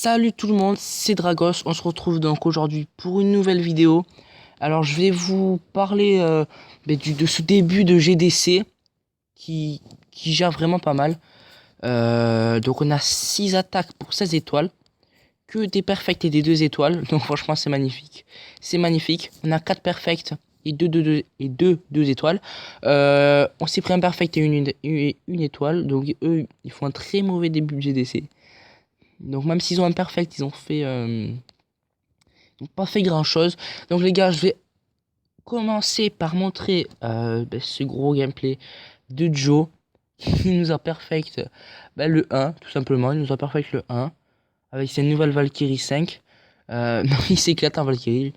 Salut tout le monde, c'est Dragos, on se retrouve donc aujourd'hui pour une nouvelle vidéo. Alors je vais vous parler de ce début de GDC qui, qui gère vraiment pas mal. Donc on a 6 attaques pour 16 étoiles, que des perfects et des 2 étoiles, donc franchement c'est magnifique. C'est magnifique, on a 4 perfects et 2 étoiles. On s'est pris un perfect et une étoile, donc eux ils font un très mauvais début de GDC. Donc même s'ils ont un perfect, ils ont pas fait grand chose. Donc les gars, je vais commencer par montrer ce gros gameplay de Joe qui nous a perfect le 1 tout simplement. Il nous a perfect le 1 avec ses nouvelles Valkyrie 5. Non, il s'éclate en Valkyrie,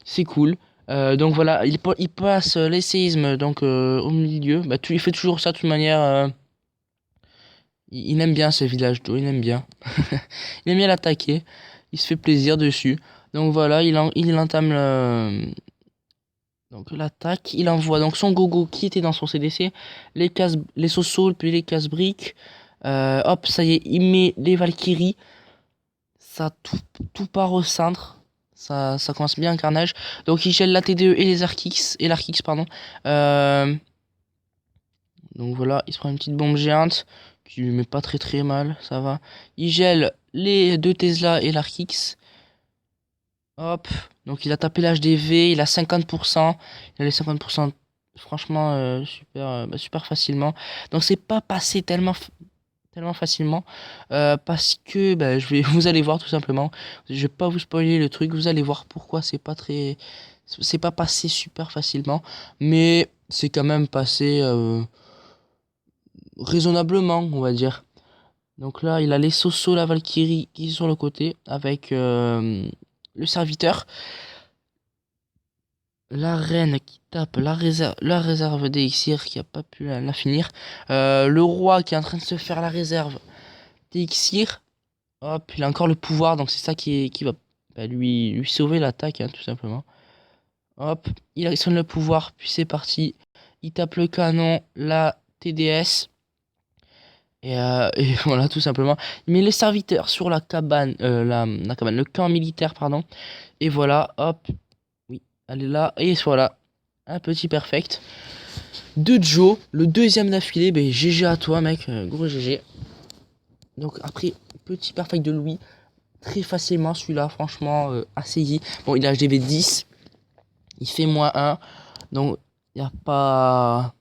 c'est cool. Donc voilà, il passe les séismes donc au milieu. Il fait toujours ça de toute manière. Il aime bien ce village d'eau, il aime bien. Il aime bien l'attaquer. Il se fait plaisir dessus. Donc voilà, il entame donc l'attaque. Il envoie donc son gogo qui était dans son CDC. Les Sosos, puis les casse-briques. Hop, ça y est, il met les Valkyries. Ça, tout part au centre. Ça commence bien un carnage. Donc il gèle la TDE et les Arkix. Et l'Arkix, pardon. Donc voilà, il se prend une petite bombe géante qui lui met pas très mal, ça va. Il gèle les 2 Tesla et l'Arkix. Hop, donc il a tapé l'HDV, il a 50%. Il a les 50% franchement super facilement. Donc c'est pas passé tellement facilement parce que vous allez voir tout simplement. Je vais pas vous spoiler le truc, vous allez voir pourquoi c'est pas passé super facilement, mais c'est quand même passé raisonnablement, on va dire. Donc là, il a les Sosos, la Valkyrie qui sont sur le côté avec le serviteur. La reine qui tape la réserve d'élixir qui a pas pu la finir. Le roi qui est en train de se faire la réserve d'élixir. Hop, il a encore le pouvoir, donc c'est ça qui va lui sauver l'attaque, hein, tout simplement. Hop, il actionne le pouvoir, puis c'est parti. Il tape le canon, la TDS. Et voilà, tout simplement. Il met les serviteurs sur la cabane, la cabane, le camp militaire, pardon. Et voilà, hop. Oui, elle est là. Et voilà, un petit perfect. De Joe, le deuxième d'affilée. Ben, GG à toi, mec. Gros GG. Donc, après, petit perfect de Louis. Très facilement, celui-là, franchement, assez easy. Bon, il a HDV 10. Il fait -1. Donc, il n'y a pas.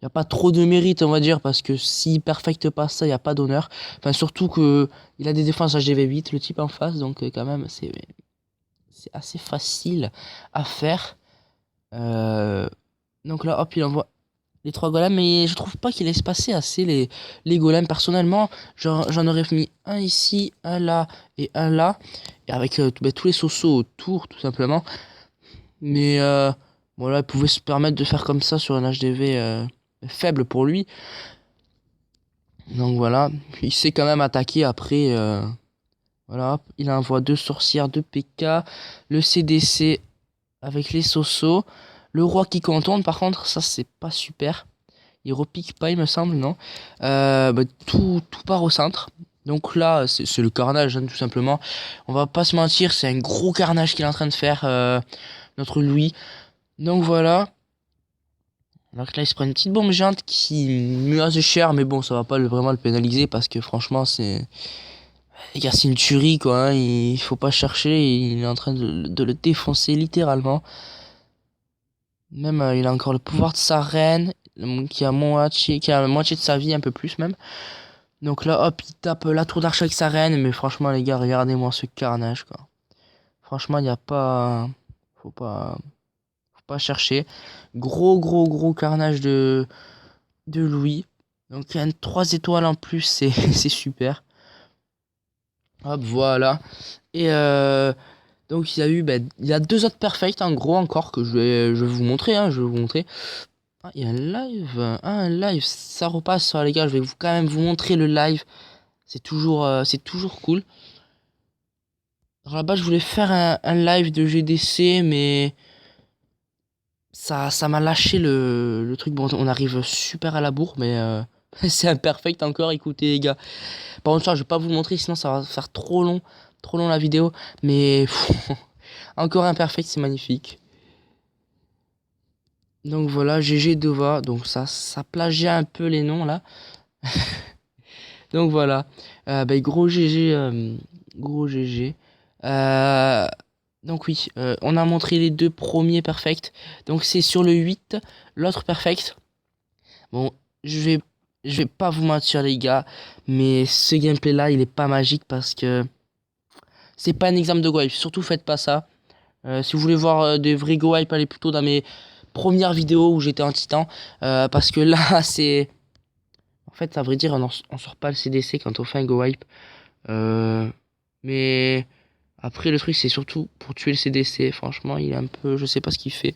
Il n'y a pas trop de mérite, on va dire, parce que s'il perfecte pas ça, il n'y a pas d'honneur. Enfin, surtout que il a des défenses HDV 8, le type en face, donc quand même, c'est assez facile à faire. Euh, donc là, hop, il envoie les 3 golems, mais je trouve pas qu'il laisse passer assez les golems. Personnellement, j'en aurais mis un ici, un là et un là, et avec tous les Sosos autour, tout simplement. Mais voilà, il pouvait se permettre de faire comme ça sur un HDV faible pour lui. Donc voilà, il sait quand même attaquer après. Voilà, il envoie 2 sorcières, 2 PK, le CDC avec les Sosos, le roi qui contourne. Par contre, ça c'est pas super. Il repique pas, il me semble, non. Tout part au centre. Donc là, c'est le carnage, hein, tout simplement. On va pas se mentir, c'est un gros carnage qu'il est en train de faire, notre Louis. Donc voilà. Donc là, il se prend une petite bombe géante qui lui assez cher, mais bon, ça va pas vraiment le pénaliser parce que franchement, les gars, c'est une tuerie quoi. Hein, il faut pas chercher, il est en train de le défoncer littéralement. Même, il a encore le pouvoir de sa reine qui a la moitié de sa vie, un peu plus même. Donc là, hop, il tape la tour d'archer avec sa reine, mais franchement, les gars, regardez-moi ce carnage quoi. Franchement, il y a pas, faut pas, faut pas chercher. Gros carnage de Louis. Donc il y a 3 étoiles en plus, c'est c'est super. Hop, voilà. Et donc il y a 2 autres perfects en gros encore que je vais vous montrer. Hein, je vais vous montrer. Ah, il y a un live. Ah, un live, ça repasse ça les gars. Je vais quand même vous montrer le live. C'est toujours cool. Alors là-bas, je voulais faire un live de GDC, mais ça m'a lâché le truc. Bon, on arrive super à la bourre, mais C'est imperfect encore, écoutez les gars. Par contre ça je vais pas vous le montrer sinon ça va faire trop long la vidéo. Mais encore imperfect, c'est magnifique. Donc voilà, GG Dova, donc ça plagiat un peu les noms là. Donc voilà, gros GG, gros GG. Euh, donc oui, on a montré les deux premiers perfects. Donc c'est sur le 8, l'autre perfect. Bon, je vais pas vous mentir les gars, mais ce gameplay là, il est pas magique parce que c'est pas un exemple de go wipe. Surtout faites pas ça. Si vous voulez voir des vrais go wipe, allez plutôt dans mes premières vidéos où j'étais en titan. Parce que là, c'est... En fait, à vrai dire, on sort pas le CDC quand on fait un go wipe. Mais après, le truc, c'est surtout pour tuer le CDC. Franchement, il est un peu... Je sais pas ce qu'il fait.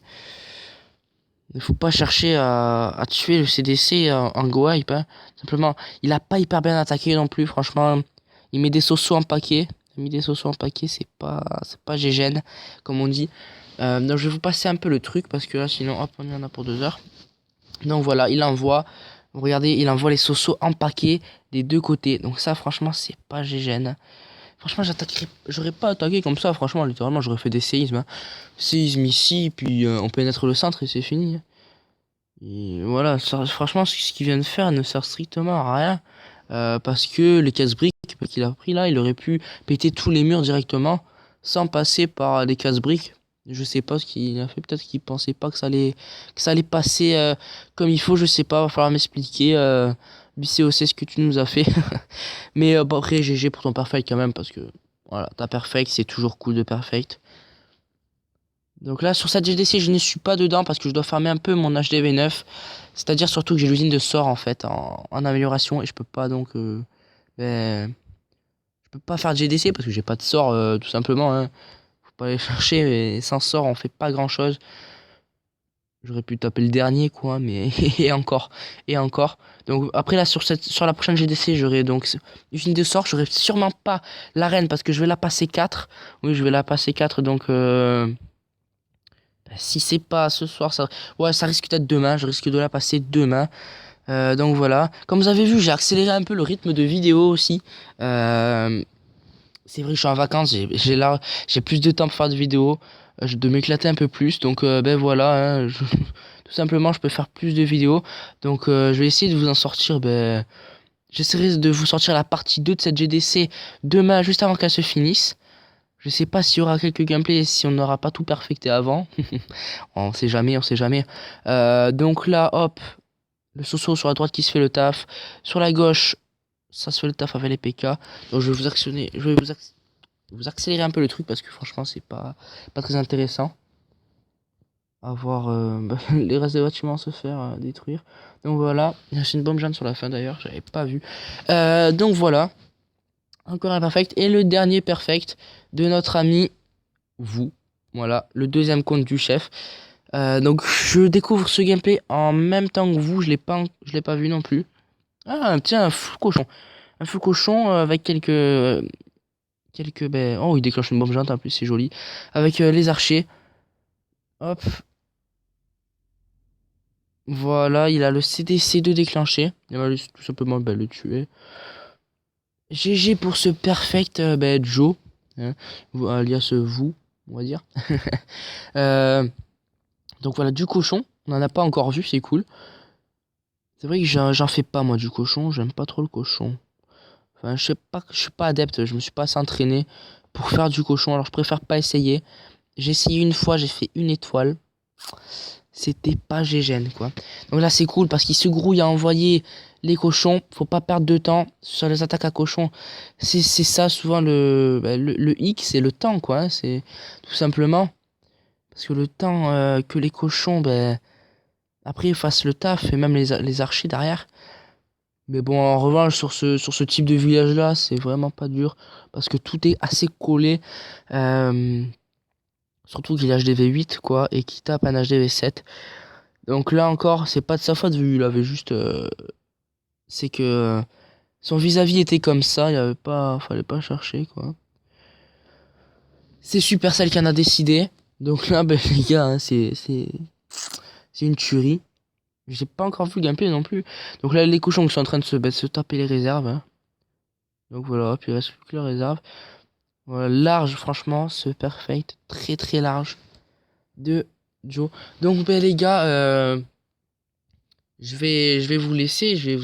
Il faut pas chercher à tuer le CDC en go wipe. Hein. Simplement, il a pas hyper bien attaqué non plus. Franchement, il met des sosos en paquet. Il a mis des sosos en paquet, c'est pas GGN, comme on dit. Donc je vais vous passer un peu le truc parce que là, sinon, hop, on y en a pour 2 heures. Donc voilà, il envoie. Regardez, il envoie les sosos en paquet des deux côtés. Donc ça, franchement, c'est pas GGN. Franchement, j'aurais pas attaqué comme ça. Franchement, littéralement, j'aurais fait des séismes. Hein. Séisme ici, puis on pénètre le centre et c'est fini. Et voilà, franchement, ce qu'il vient de faire ne sert strictement à rien. Parce que les casse-briques qu'il a pris là, il aurait pu péter tous les murs directement sans passer par les casse-briques. Je sais pas ce qu'il a fait, peut-être qu'il pensait pas que ça allait passer comme il faut, je sais pas, va falloir m'expliquer. BCOC ce que tu nous as fait. Mais bon, après, GG pour ton perfect quand même, parce que voilà, ta perfect, c'est toujours cool de perfect. Donc là, sur cette GDC, je ne suis pas dedans parce que je dois farmer un peu mon HDV9. C'est-à-dire surtout que j'ai l'usine de sort en fait en amélioration et je peux pas donc je peux pas faire de GDC parce que j'ai pas de sort tout simplement. Hein. Faut pas aller chercher mais sans sort on fait pas grand-chose. J'aurais pu taper le dernier quoi, mais et encore et encore. Donc après là sur la prochaine GDC, j'aurai donc usine de sort, j'aurai sûrement pas l'arène parce que je vais la passer 4. Oui, je vais la passer 4 donc si c'est pas ce soir, ouais, ça risque d'être demain. Je risque de la passer demain. Donc voilà. Comme vous avez vu, j'ai accéléré un peu le rythme de vidéo aussi. C'est vrai que je suis en vacances. J'ai plus de temps pour faire des vidéos. De m'éclater un peu plus. Donc ben voilà. Hein, tout simplement, je peux faire plus de vidéos. Donc je vais essayer de vous en sortir. Ben, j'essaierai de vous sortir la partie 2 de cette GDC demain, juste avant qu'elle se finisse. Je sais pas s'il y aura quelques gameplays, si on n'aura pas tout perfecté avant. On sait jamais, on sait jamais. Donc là, hop, le Soso sur la droite qui se fait le taf. Sur la gauche, ça se fait le taf avec les PK. Donc je vais vous accélérer un peu le truc parce que franchement, c'est pas très intéressant. À voir les restes des bâtiments se faire détruire. Donc voilà, c'est une bombe jaune sur la fin d'ailleurs, j'avais pas vu. Donc voilà. Encore un perfect. Et le dernier perfect de notre ami, vous. Voilà, le deuxième compte du chef. Donc je découvre ce gameplay en même temps que vous. Je l'ai pas vu non plus. Ah, tiens, un fou cochon. Un fou cochon avec quelques... Ben, oh, il déclenche une bombe géante en plus, c'est joli. Avec les archers. Hop. Voilà, il a le CDC2 déclenché. Il va tout simplement le tuer. GG pour ce perfect Joe, hein, alias vous, on va dire. Donc voilà, du cochon, on n'en a pas encore vu, c'est cool. C'est vrai que j'en fais pas moi du cochon, j'aime pas trop le cochon. Enfin, je sais pas, je suis pas adepte, je me suis pas assez entraîné pour faire du cochon, alors je préfère pas essayer. J'ai essayé une fois, j'ai fait 1 étoile. C'était pas GGN quoi. Donc là c'est cool parce qu'il se grouille à envoyer les cochons. Faut pas perdre de temps sur les attaques à cochons. C'est ça souvent le hic, c'est le temps quoi. Hein, c'est tout simplement. Parce que le temps que les cochons, après ils fassent le taf et même les archers derrière. Mais bon en revanche sur ce type de village là c'est vraiment pas dur. Parce que tout est assez collé. Surtout qu'il a HDV8 quoi et qu'il tape un HDV7. Donc là encore, c'est pas de sa faute vu il avait juste c'est que son vis-à-vis était comme ça, il y avait pas fallait pas chercher quoi. C'est Supercell qui en a décidé. Donc là les gars, hein, c'est une tuerie. J'ai pas encore vu le gameplay non plus. Donc là, les cochons qui sont en train de se taper les réserves, hein. Donc voilà, puis il reste plus que les réserves. Voilà, large, franchement, ce perfect. Très très large de Joe. Donc ben, les gars, je vais vous laisser, je vais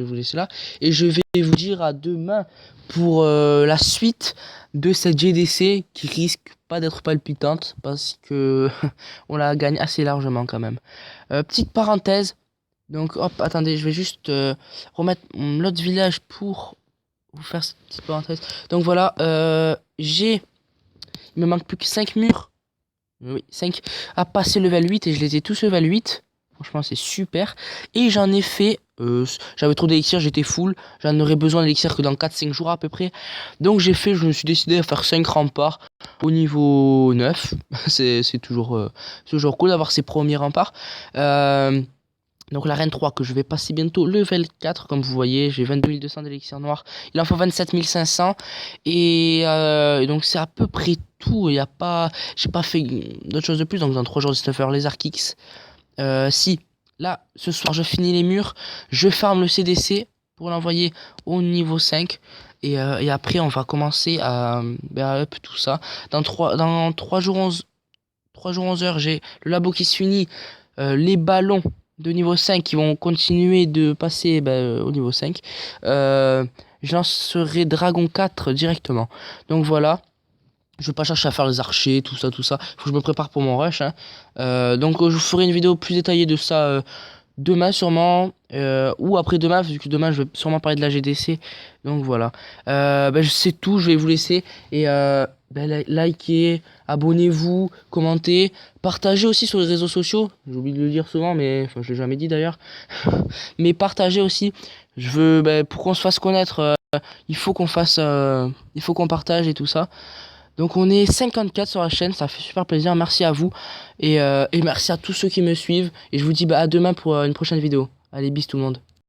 vous laisser là. Et je vais vous dire à demain pour la suite de cette GDC qui risque pas d'être palpitante parce que on la gagne assez largement quand même. Petite parenthèse. Donc hop, attendez, je vais juste remettre l'autre village pour vous faire cette petite parenthèse. Donc voilà, il me manque plus que 5 murs. Oui, 5 à passer level 8 et je les ai tous level 8. Franchement, c'est super. Et j'en ai fait, j'avais trop d'élixir, j'étais full. J'en aurais besoin d'élixir que dans 4-5 jours à peu près. Donc je me suis décidé à faire 5 remparts au niveau 9. C'est toujours cool d'avoir ces premiers remparts. Donc la reine 3 que je vais passer bientôt level 4 comme vous voyez, j'ai 22 200 d'élixir noir, il en faut 27 500 et donc c'est à peu près tout, il y a pas, j'ai pas fait d'autres choses de plus, donc dans 3 jours je vais faire les Arkix. Si, là ce soir je finis les murs, je farm le CDC pour l'envoyer au niveau 5 et après on va commencer à up tout ça. Dans 3 jours 11 heures j'ai le labo qui se finit, les ballons de niveau 5 qui vont continuer de passer au niveau 5. Je lancerai Dragon 4 directement. Donc voilà. Je vais pas chercher à faire les archers, tout ça, tout ça. Faut que je me prépare pour mon rush, hein. Donc je vous ferai une vidéo plus détaillée de ça demain sûrement. Ou après-demain, vu que demain je vais sûrement parler de la GDC. Donc voilà. C'est tout, je vais vous laisser. Et likez, abonnez-vous, commentez, partagez aussi sur les réseaux sociaux. J'oublie de le dire souvent, mais enfin, je l'ai jamais dit d'ailleurs. Mais partagez aussi. Je veux, pour qu'on se fasse connaître, il faut qu'on fasse, il faut qu'on partage et tout ça. Donc on est 54 sur la chaîne, ça fait super plaisir. Merci à vous et merci à tous ceux qui me suivent. Et je vous dis à demain pour une prochaine vidéo. Allez, bis tout le monde.